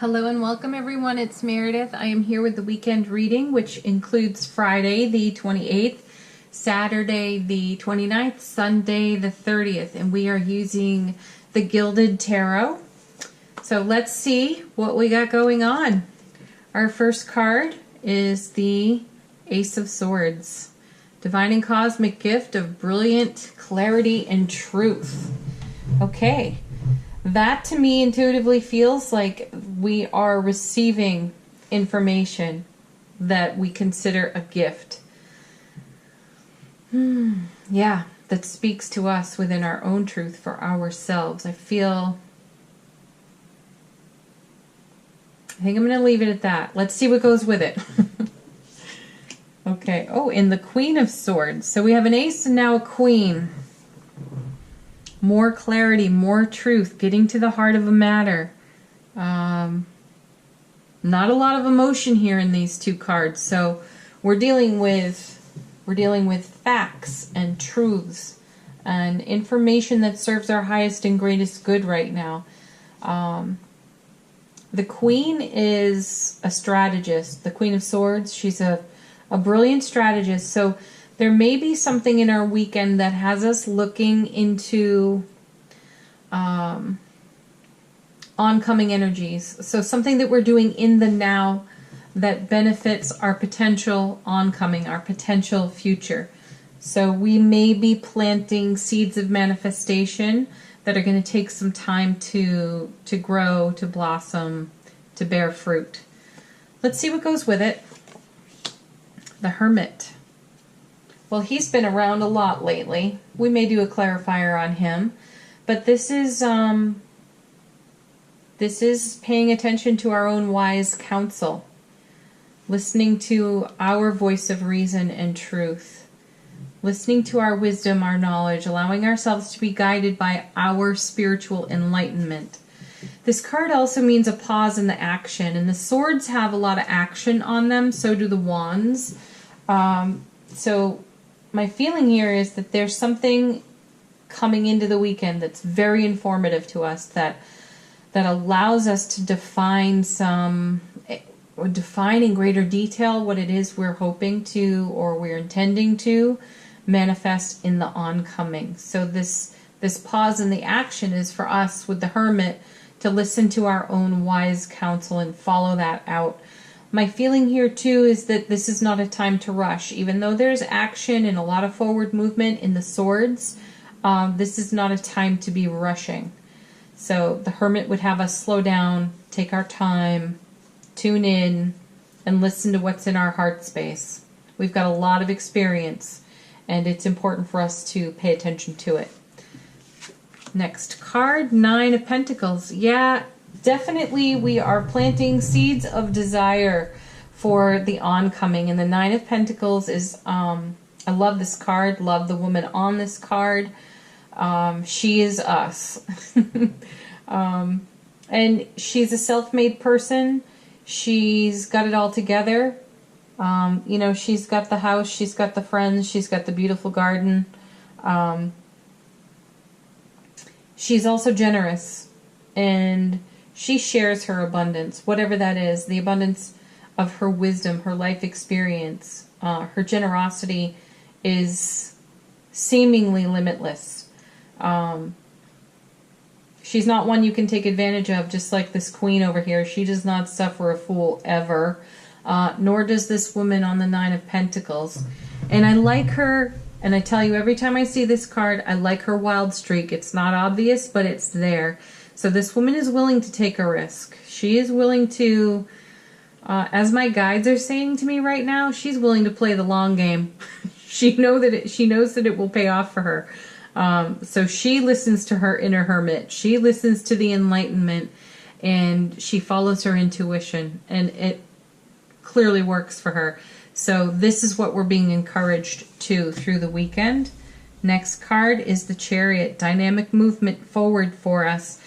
Hello and welcome everyone, it's Meredith. I am here with the weekend reading, which includes Friday the 28th, Saturday the 29th, Sunday the 30th, and we are using the Gilded Tarot. So let's see what we got going on. Our first card is the Ace of Swords. Divine and cosmic gift of brilliant clarity and truth. Okay. That to me intuitively feels like we are receiving information that we consider a gift. Yeah, that speaks to us within our own truth for ourselves. I think I'm going to leave it at that. Let's see what goes with it. Okay. Oh, and the Queen of Swords. So we have an ace and now a queen. More clarity, more truth, getting to the heart of a matter. Not a lot of emotion here in these two cards. So we're dealing with facts and truths and information that serves our highest and greatest good right now. The Queen is a strategist. The Queen of Swords, she's a brilliant strategist. So there may be something in our weekend that has us looking into oncoming energies. So something that we're doing in the now that benefits our potential oncoming, our potential future. So we may be planting seeds of manifestation that are going to take some time to grow, to blossom, to bear fruit. Let's see what goes with it. The Hermit. Well, he's been around a lot lately. We may do a clarifier on him, but this is paying attention to our own wise counsel, listening to our voice of reason and truth, listening to our wisdom, our knowledge, allowing ourselves to be guided by our spiritual enlightenment. This card also means a pause in the action, and the swords have a lot of action on them, so do the wands. So my feeling here is that there's something coming into the weekend that's very informative to us, that allows us to define in greater detail what it is we're hoping to or we're intending to manifest in the oncoming. So this pause in the action is for us with the Hermit to listen to our own wise counsel and follow that out. My feeling here too is that this is not a time to rush. Even though there's action and a lot of forward movement in the swords, this is not a time to be rushing. So the Hermit would have us slow down, take our time, tune in, and listen to what's in our heart space. We've got a lot of experience, and it's important for us to pay attention to it. Next card, Nine of Pentacles. Yeah, definitely we are planting seeds of desire for the oncoming. And the Nine of Pentacles is, I love this card, love the woman on this card. She is us. And she's a self-made person. She's got it all together. She's got the house, she's got the friends, she's got the beautiful garden. She's also generous, and she shares her abundance, whatever that is, the abundance of her wisdom, her life experience. Her generosity is seemingly limitless. She's not one you can take advantage of, just like this queen over here. She does not suffer a fool ever, nor does this woman on the Nine of Pentacles. And I like her, and I tell you, every time I see this card, I like her wild streak. It's not obvious, but it's there. So this woman is willing to take a risk. She is willing to, as my guides are saying to me right now, she's willing to play the long game. She knows that it will pay off for her. So she listens to her inner hermit. She listens to the enlightenment, and she follows her intuition, and it clearly works for her. So this is what we're being encouraged to through the weekend. Next card is the Chariot. Dynamic movement forward for us.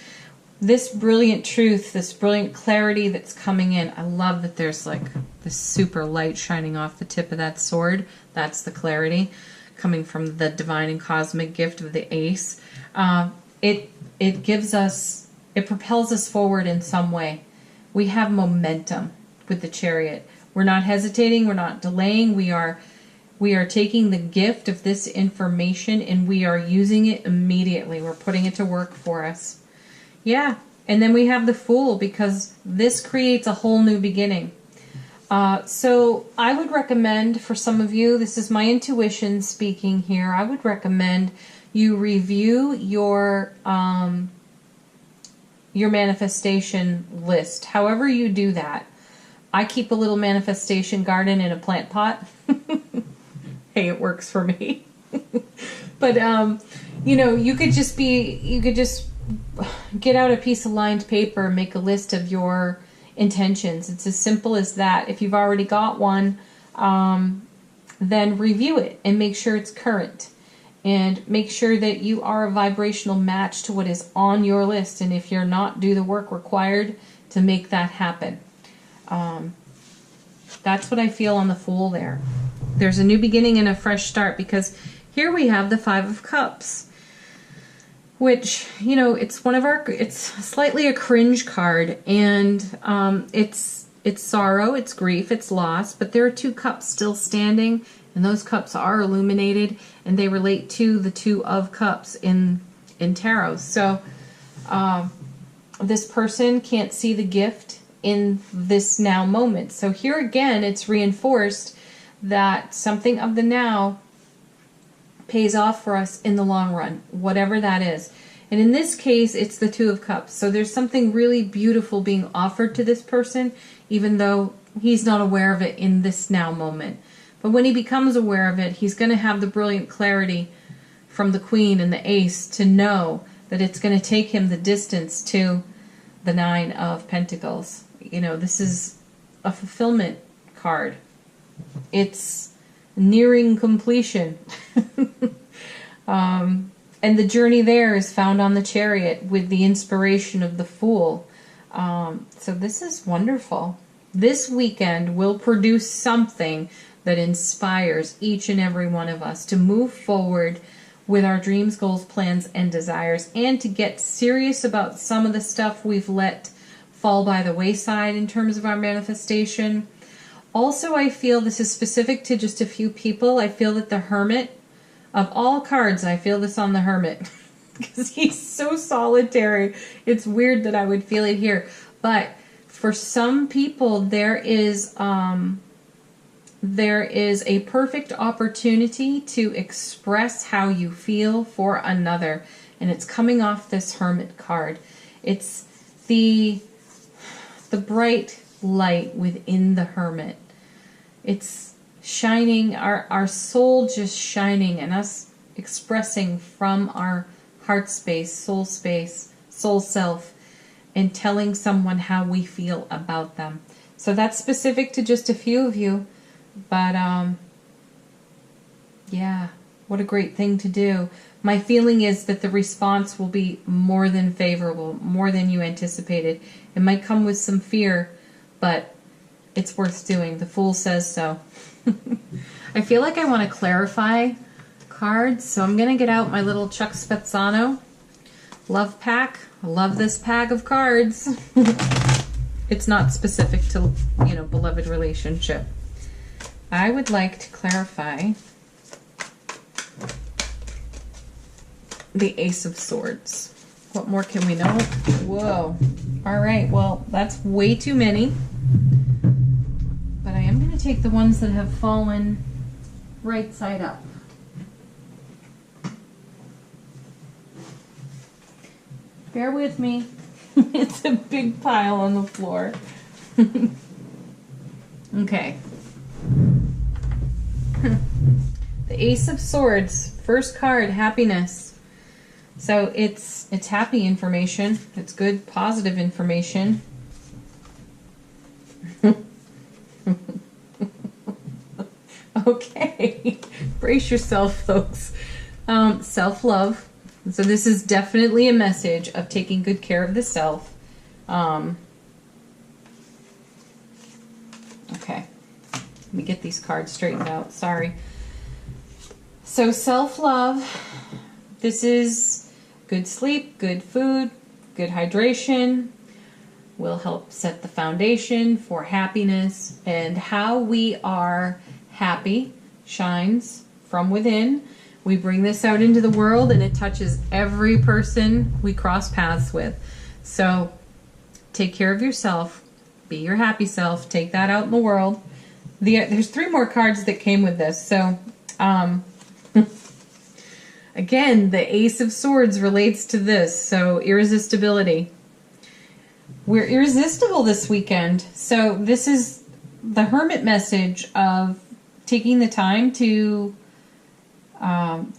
This brilliant truth, this brilliant clarity that's coming in. I love that there's like this super light shining off the tip of that sword. That's the clarity coming from the divine and cosmic gift of the ace. It gives us, it propels us forward in some way. We have momentum with the Chariot. We're not hesitating. We're not delaying. We are taking the gift of this information and we are using it immediately. We're putting it to work for us. Yeah. And then we have the Fool, because this creates a whole new beginning. So I would recommend, for some of you, this is my intuition speaking here, I would recommend you review your manifestation list. However you do that. I keep a little manifestation garden in a plant pot. Hey, it works for me. But, you know, you could just get out a piece of lined paper, make a list of your intentions. It's as simple as that. If you've already got one, then review it and make sure it's current. And make sure that you are a vibrational match to what is on your list. And if you're not, do the work required to make that happen. That's what I feel on the Fool there. There's a new beginning and a fresh start, because here we have the Five of Cups, which, you know, it's slightly a cringe card, and it's sorrow, it's grief, it's loss, but there are two cups still standing, and those cups are illuminated, and they relate to the Two of Cups in tarot. So this person can't see the gift in this now moment. So here again, it's reinforced that something of the now pays off for us in the long run, whatever that is. And in this case, it's the Two of Cups. So there's something really beautiful being offered to this person, even though he's not aware of it in this now moment. But when he becomes aware of it, he's going to have the brilliant clarity from the Queen and the Ace to know that it's going to take him the distance to the Nine of Pentacles. You know, this is a fulfillment card. It's nearing completion. And the journey there is found on the Chariot with the inspiration of the Fool. So this is wonderful. This weekend will produce something that inspires each and every one of us to move forward with our dreams, goals, plans, and desires, and to get serious about some of the stuff we've let fall by the wayside in terms of our manifestation. Also, I feel this is specific to just a few people. I feel that the Hermit, of all cards, I feel this on the Hermit because he's so solitary. It's weird that I would feel it here. But for some people, there is a perfect opportunity to express how you feel for another. And it's coming off this Hermit card. It's the bright light within the Hermit. It's shining, our soul just shining, and us expressing from our heart space, soul self, and telling someone how we feel about them. So that's specific to just a few of you, but yeah, what a great thing to do. My feeling is that the response will be more than favorable, more than you anticipated. It might come with some fear, but it's worth doing. The Fool says so. I feel like I want to clarify cards, so I'm going to get out my little Chuck Spezzano love pack. I love this pack of cards. It's not specific to, you know, beloved relationship. I would like to clarify the Ace of Swords. What more can we know? Whoa. All right, well, that's way too many. But I am going to take the ones that have fallen right side up. Bear with me. It's a big pile on the floor. Okay. The Ace of Swords, first card, happiness. So it's happy information. It's good, positive information. Okay, brace yourself, folks. Self-love. So this is definitely a message of taking good care of the self. Okay, let me get these cards straightened out. Sorry. So self-love. This is good sleep, good food, good hydration, will help set the foundation for happiness, and how we are happy shines from within. We bring this out into the world and it touches every person we cross paths with. So take care of yourself, be your happy self, take that out in the world. There's 3 more cards that came with this. So again, the Ace of Swords relates to this. So irresistibility. We're irresistible this weekend. So this is the Hermit message of taking the time to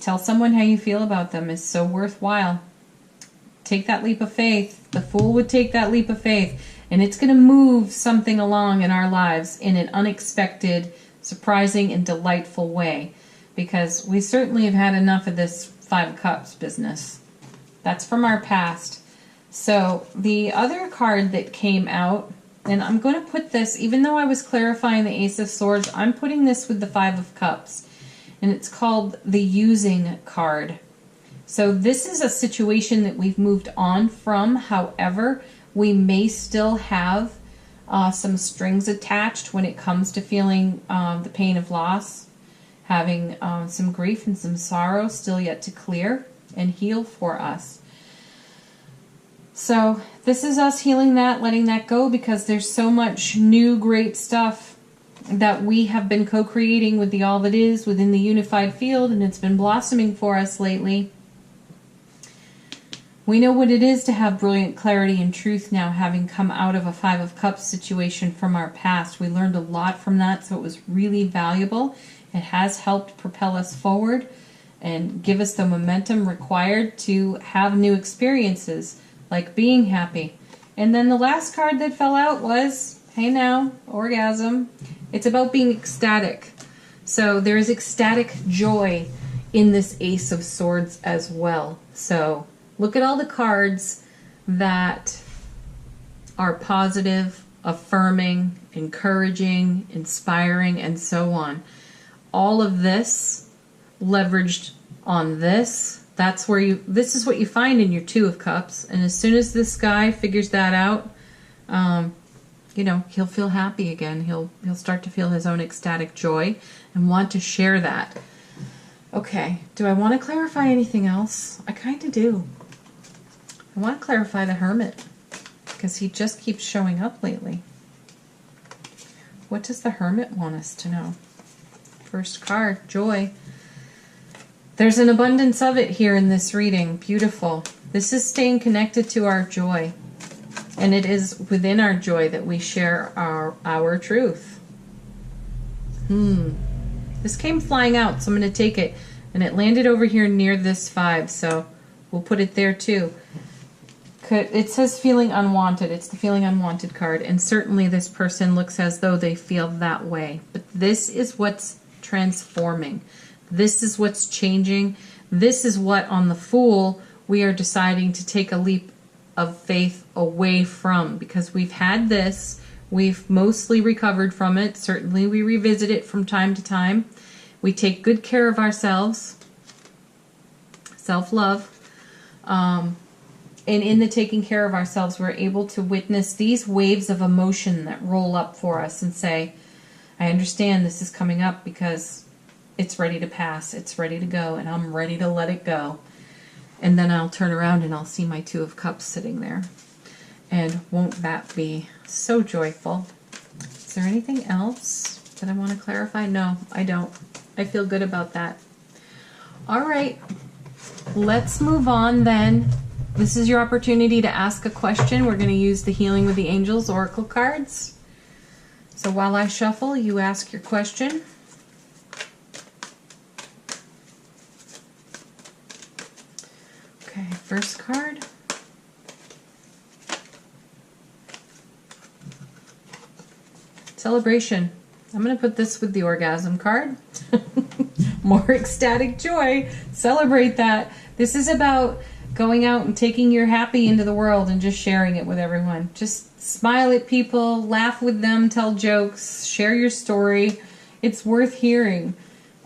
tell someone how you feel about them is so worthwhile. Take that leap of faith. The Fool would take that leap of faith, and it's going to move something along in our lives in an unexpected, surprising, and delightful way, because we certainly have had enough of this 5 of Cups business. That's from our past. So the other card that came out, and I'm going to put this, even though I was clarifying the Ace of Swords, I'm putting this with the 5 of Cups, and it's called the Using card. So this is a situation that we've moved on from. However, we may still have some strings attached when it comes to feeling the pain of loss, having some grief and some sorrow still yet to clear and heal for us. So this is us healing that, letting that go, because there's so much new great stuff that we have been co-creating with the All That Is within the unified field, and it's been blossoming for us lately. We know what it is to have brilliant clarity and truth now, having come out of a 5 of Cups situation from our past. We learned a lot from that, so it was really valuable. It has helped propel us forward and give us the momentum required to have new experiences, like being happy. And then the last card that fell out was, hey now, orgasm. It's about being ecstatic. So there is ecstatic joy in this Ace of Swords as well. So look at all the cards that are positive, affirming, encouraging, inspiring, and so on. All of this leveraged on this. That's where this is what you find in your 2 of Cups. And as soon as this guy figures that out, you know, he'll feel happy again. He'll start to feel his own ecstatic joy and want to share that. Okay, do I want to clarify anything else? I kind of do. I want to clarify the Hermit, because he just keeps showing up lately. What does the Hermit want us to know? First card, joy. There's an abundance of it here in this reading. Beautiful. This is staying connected to our joy. And it is within our joy that we share our truth. This came flying out, so I'm going to take it. And it landed over here near this 5, so we'll put it there too. It says feeling unwanted. It's the feeling unwanted card. And certainly this person looks as though they feel that way. But this is what's transforming. This is what's changing. This is what, on the Fool, we are deciding to take a leap of faith away from. Because we've had this. We've mostly recovered from it. Certainly we revisit it from time to time. We take good care of ourselves. Self-love. And in the taking care of ourselves, we're able to witness these waves of emotion that roll up for us and say, I understand this is coming up because it's ready to pass. It's ready to go, and I'm ready to let it go. And then I'll turn around and I'll see my 2 of Cups sitting there. And won't that be so joyful? Is there anything else that I want to clarify? No, I don't. I feel good about that. All right, let's move on then. This is your opportunity to ask a question. We're going to use the Healing with the Angels Oracle cards. So while I shuffle, you ask your question. Okay, first card. Celebration. I'm going to put this with the orgasm card. More ecstatic joy. Celebrate that. This is about going out and taking your happy into the world and just sharing it with everyone. Just smile at people, laugh with them, tell jokes, share your story. It's worth hearing.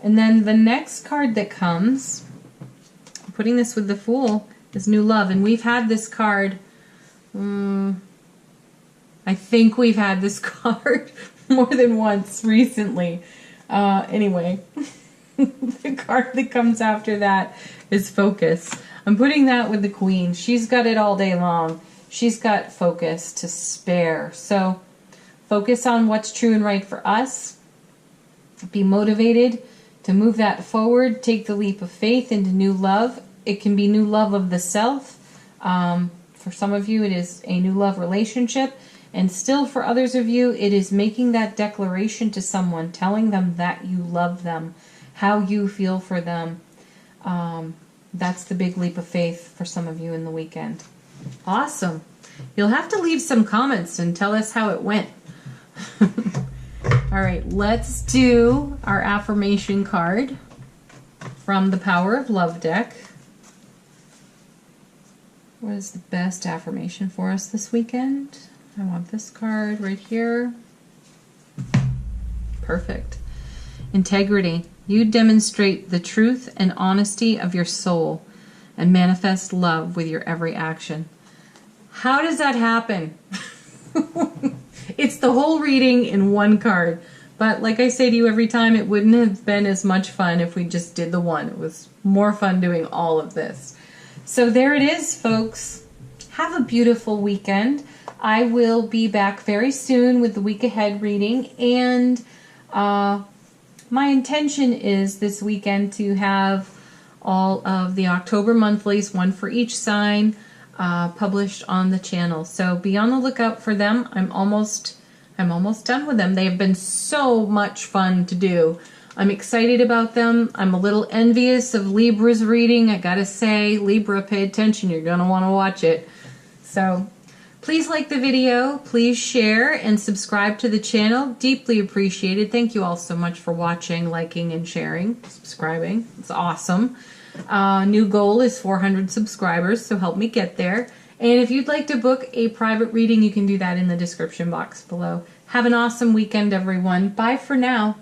And then the next card that comes, putting this with the Fool, is New Love. And we've had this card I think we've had this card more than once recently. Anyway, the card that comes after that is focus. I'm putting that with the Queen. She's got it all day long. She's got focus to spare. So focus on what's true and right for us. Be motivated to move that forward. Take the leap of faith into new love. It can be new love of the self. For some of you, it is a new love relationship. And still for others of you, it is making that declaration to someone, telling them that you love them, how you feel for them. That's the big leap of faith for some of you in the weekend. Awesome. You'll have to leave some comments and tell us how it went. All right, let's do our affirmation card from the Power of Love deck. What is the best affirmation for us this weekend? I want this card right here. Perfect. Integrity. You demonstrate the truth and honesty of your soul and manifest love with your every action. How does that happen? It's the whole reading in one card. But like I say to you every time, it wouldn't have been as much fun if we just did the one. It was more fun doing all of this. So there it is, folks. Have a beautiful weekend. I will be back very soon with the week ahead reading. And my intention is this weekend to have all of the October monthlies, one for each sign, published on the channel. So be on the lookout for them. I'm almost done with them. They have been so much fun to do. I'm excited about them. I'm a little envious of Libra's reading. I gotta say, Libra, pay attention. You're gonna want to watch it. So please like the video. Please share and subscribe to the channel. Deeply appreciated. Thank you all so much for watching, liking, and sharing, subscribing. It's awesome. New goal is 400 subscribers, so help me get there. And if you'd like to book a private reading, you can do that in the description box below. Have an awesome weekend, everyone. Bye for now.